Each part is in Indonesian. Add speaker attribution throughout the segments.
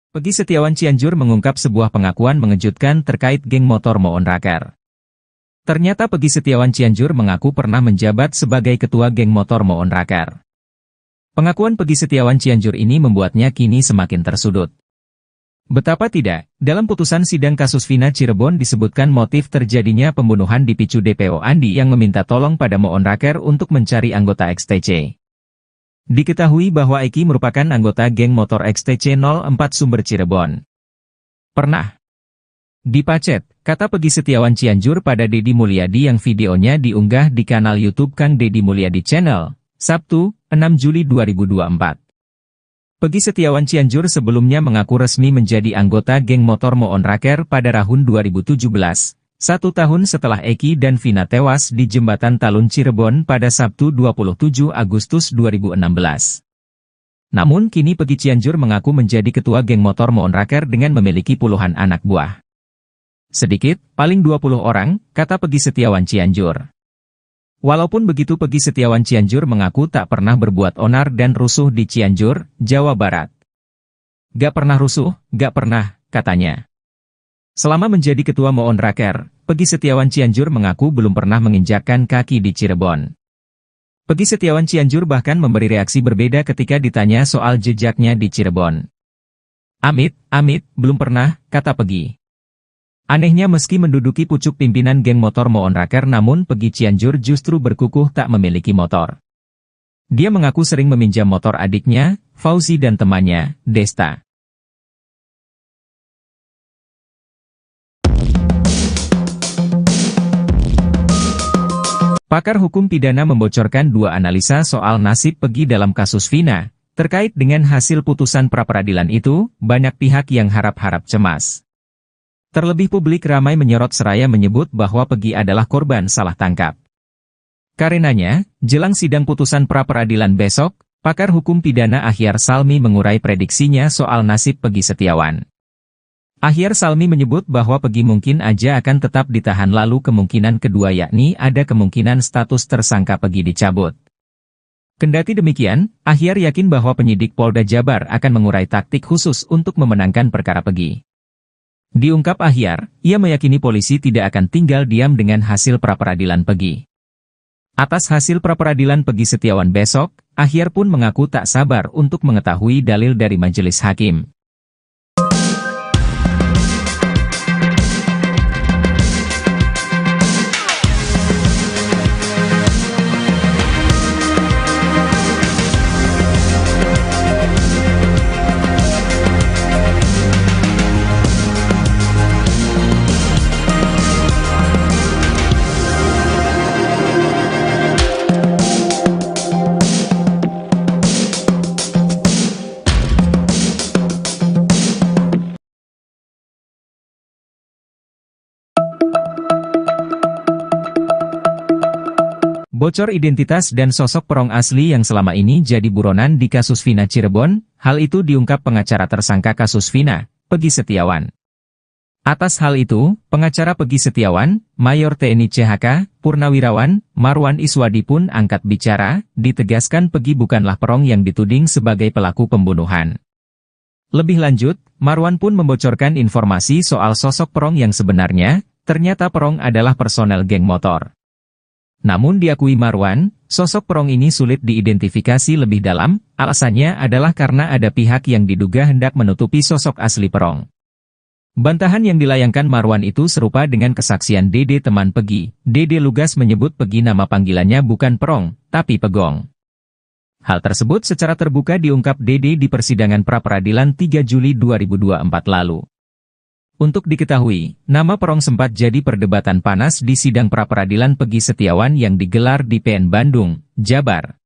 Speaker 1: Pegi Setiawan Cianjur mengungkap sebuah pengakuan mengejutkan terkait geng motor Moon Raker. Ternyata Pegi Setiawan Cianjur mengaku pernah menjabat sebagai ketua geng motor Moon Raker. Pengakuan Pegi Setiawan Cianjur ini membuatnya kini semakin tersudut. Betapa tidak, dalam putusan sidang kasus Vina Cirebon disebutkan motif terjadinya pembunuhan dipicu DPO Andi yang meminta tolong pada Moon Raker untuk mencari anggota XTC. Diketahui bahwa Eki merupakan anggota geng motor XTC 04 Sumber Cirebon. Pernah dipacet, kata Pegi Setiawan Cianjur pada Deddy Mulyadi yang videonya diunggah di kanal YouTube Kang Deddy Mulyadi Channel, Sabtu, 6 Juli 2024. Pegi Setiawan Cianjur sebelumnya mengaku resmi menjadi anggota geng motor Moon Raker pada tahun 2017, 1 tahun setelah Eki dan Vina tewas di Jembatan Talun Cirebon pada Sabtu 27 Agustus 2016. Namun kini Pegi Cianjur mengaku menjadi ketua geng motor Moon Raker dengan memiliki puluhan anak buah. Sedikit, paling 20 orang, kata Pegi Setiawan Cianjur. Walaupun begitu Pegi Setiawan Cianjur mengaku tak pernah berbuat onar dan rusuh di Cianjur, Jawa Barat. Gak pernah rusuh, gak pernah, katanya. Selama menjadi ketua Moon Raker, Pegi Setiawan Cianjur mengaku belum pernah menginjakkan kaki di Cirebon. Pegi Setiawan Cianjur bahkan memberi reaksi berbeda ketika ditanya soal jejaknya di Cirebon. Amit, belum pernah, kata Pegi. Anehnya meski menduduki pucuk pimpinan geng motor Moon Raker namun Pegi Cianjur justru berkukuh tak memiliki motor. Dia mengaku sering meminjam motor adiknya, Fauzi dan temannya, Desta. Pakar hukum pidana membocorkan dua analisa soal nasib Pegi dalam kasus Vina. Terkait dengan hasil putusan pra-peradilan itu, banyak pihak yang harap-harap cemas. Terlebih publik ramai menyorot seraya menyebut bahwa Pegi adalah korban salah tangkap. Karenanya, jelang sidang putusan pra-peradilan besok, pakar hukum pidana Ahyar Salmi mengurai prediksinya soal nasib Pegi Setiawan. Ahyar Salmi menyebut bahwa Pegi mungkin aja akan tetap ditahan lalu kemungkinan kedua yakni ada kemungkinan status tersangka Pegi dicabut. Kendati demikian, Ahyar yakin bahwa penyidik Polda Jabar akan mengurai taktik khusus untuk memenangkan perkara Pegi. Diungkap Ahyar, ia meyakini polisi tidak akan tinggal diam dengan hasil pra-peradilan Pegi. Atas hasil pra-peradilan Pegi Setiawan besok, Ahyar pun mengaku tak sabar untuk mengetahui dalil dari majelis hakim. Bocor identitas dan sosok perong asli yang selama ini jadi buronan di kasus Vina Cirebon, hal itu diungkap pengacara tersangka kasus Vina, Pegi Setiawan. Atas hal itu, pengacara Pegi Setiawan, Mayor TNI CHK, Purnawirawan, Marwan Iswadi pun angkat bicara, ditegaskan Pegi bukanlah perong yang dituding sebagai pelaku pembunuhan. Lebih lanjut, Marwan pun membocorkan informasi soal sosok perong yang sebenarnya, ternyata perong adalah personel geng motor. Namun diakui Marwan, sosok perong ini sulit diidentifikasi lebih dalam, alasannya adalah karena ada pihak yang diduga hendak menutupi sosok asli perong. Bantahan yang dilayangkan Marwan itu serupa dengan kesaksian Dede teman Pegi. Dede lugas menyebut Pegi nama panggilannya bukan perong, tapi Pegong. Hal tersebut secara terbuka diungkap Dede di persidangan pra-peradilan 3 Juli 2024 lalu. Untuk diketahui, nama perong sempat jadi perdebatan panas di sidang pra-peradilan Pegi Setiawan yang digelar di PN Bandung, Jabar.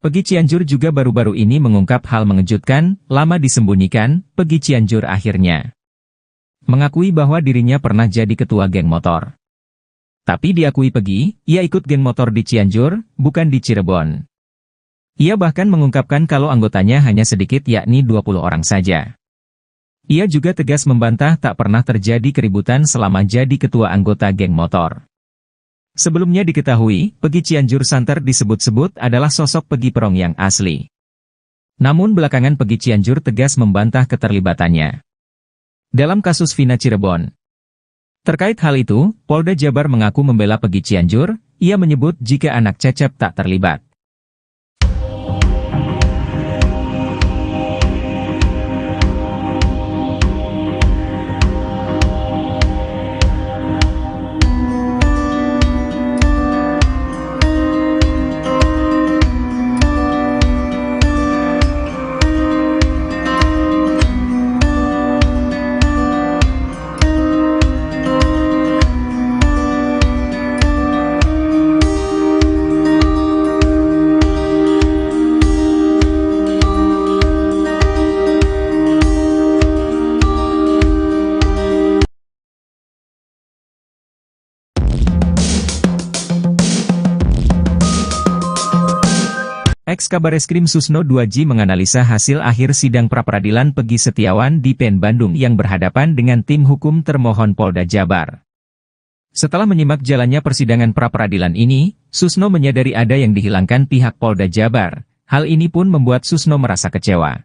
Speaker 1: Pegi Cianjur juga baru-baru ini mengungkap hal mengejutkan, lama disembunyikan, Pegi Cianjur akhirnya mengakui bahwa dirinya pernah jadi ketua geng motor. Tapi diakui Pegi, ia ikut geng motor di Cianjur, bukan di Cirebon. Ia bahkan mengungkapkan kalau anggotanya hanya sedikit yakni 20 orang saja. Ia juga tegas membantah tak pernah terjadi keributan selama jadi ketua anggota geng motor. Sebelumnya diketahui, Pegi Cianjur santer disebut-sebut adalah sosok Pegi Perong yang asli. Namun belakangan Pegi Cianjur tegas membantah keterlibatannya dalam kasus Vina Cirebon. Terkait hal itu, Polda Jabar mengaku membela Pegi Cianjur, ia menyebut jika anak Cecep tak terlibat. Ex-Kabareskrim Susno 2J menganalisa hasil akhir sidang pra-peradilan Pegi Setiawan di PN Bandung yang berhadapan dengan tim hukum termohon Polda Jabar. Setelah menyimak jalannya persidangan pra-peradilan ini, Susno menyadari ada yang dihilangkan pihak Polda Jabar. Hal ini pun membuat Susno merasa kecewa.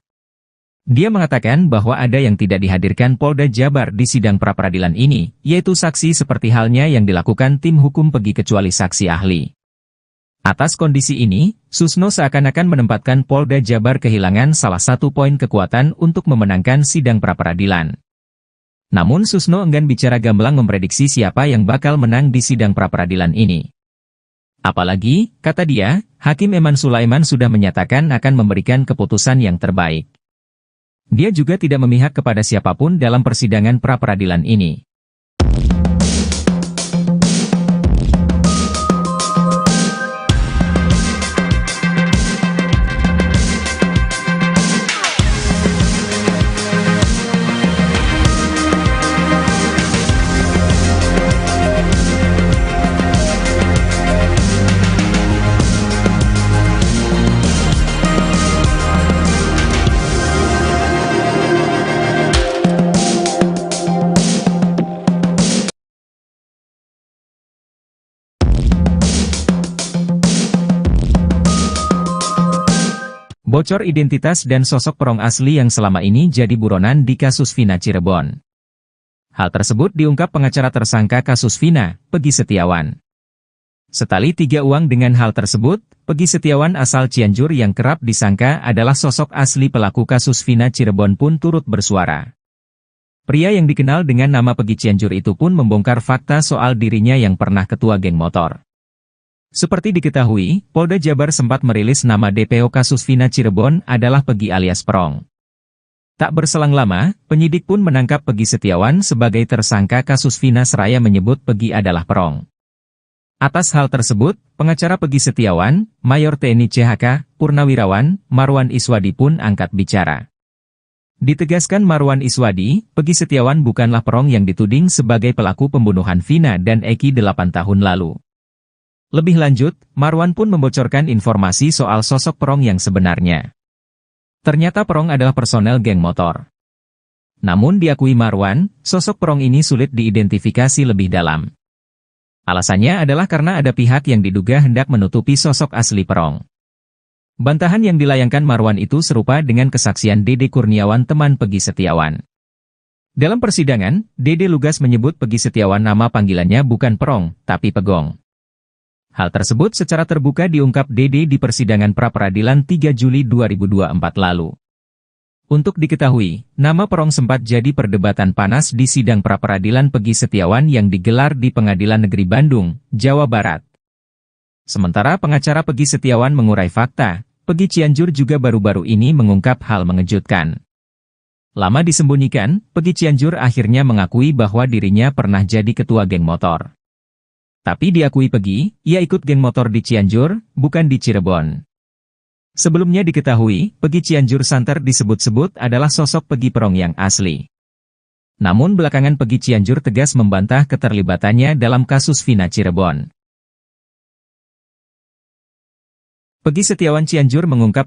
Speaker 1: Dia mengatakan bahwa ada yang tidak dihadirkan Polda Jabar di sidang pra-peradilan ini, yaitu saksi seperti halnya yang dilakukan tim hukum Pegi kecuali saksi ahli. Atas kondisi ini, Susno seakan-akan menempatkan Polda Jabar kehilangan salah satu poin kekuatan untuk memenangkan sidang pra-peradilan. Namun Susno enggan bicara gamblang memprediksi siapa yang bakal menang di sidang pra-peradilan ini. Apalagi, kata dia, Hakim Eman Sulaiman sudah menyatakan akan memberikan keputusan yang terbaik. Dia juga tidak memihak kepada siapapun dalam persidangan pra-peradilan ini. Bocor identitas dan sosok Perong asli yang selama ini jadi buronan di kasus Vina Cirebon. Hal tersebut diungkap pengacara tersangka kasus Vina, Pegi Setiawan. Setali tiga uang dengan hal tersebut, Pegi Setiawan asal Cianjur yang kerap disangka adalah sosok asli pelaku kasus Vina Cirebon pun turut bersuara. Pria yang dikenal dengan nama Pegi Cianjur itu pun membongkar fakta soal dirinya yang pernah ketua geng motor. Seperti diketahui, Polda Jabar sempat merilis nama DPO kasus Vina Cirebon adalah Pegi alias Perong. Tak berselang lama, penyidik pun menangkap Pegi Setiawan sebagai tersangka kasus Vina seraya menyebut Pegi adalah Perong. Atas hal tersebut, pengacara Pegi Setiawan, Mayor TNI CHK, Purnawirawan, Marwan Iswadi pun angkat bicara. Ditegaskan Marwan Iswadi, Pegi Setiawan bukanlah Perong yang dituding sebagai pelaku pembunuhan Vina dan Eki 8 tahun lalu. Lebih lanjut, Marwan pun membocorkan informasi soal sosok Perong yang sebenarnya. Ternyata Perong adalah personel geng motor. Namun diakui Marwan, sosok Perong ini sulit diidentifikasi lebih dalam. Alasannya adalah karena ada pihak yang diduga hendak menutupi sosok asli Perong. Bantahan yang dilayangkan Marwan itu serupa dengan kesaksian Dede Kurniawan teman Pegi Setiawan. Dalam persidangan, Dede lugas menyebut Pegi Setiawan nama panggilannya bukan Perong, tapi Pegong. Hal tersebut secara terbuka diungkap Dede di persidangan pra-peradilan 3 Juli 2024 lalu. Untuk diketahui, nama Perong sempat jadi perdebatan panas di sidang pra-peradilan Pegi Setiawan yang digelar di Pengadilan Negeri Bandung, Jawa Barat. Sementara pengacara Pegi Setiawan mengurai fakta, Pegi Cianjur juga baru-baru ini mengungkap hal mengejutkan. Lama disembunyikan, Pegi Cianjur akhirnya mengakui bahwa dirinya pernah jadi ketua geng motor. Tapi diakui Pegi, ia ikut geng motor di Cianjur, bukan di Cirebon. Sebelumnya diketahui, Pegi Cianjur santer disebut-sebut adalah sosok Pegi Perong yang asli. Namun belakangan Peggy Cianjur tegas membantah keterlibatannya dalam kasus Vina Cirebon. Peggy Setiawan Cianjur mengungkap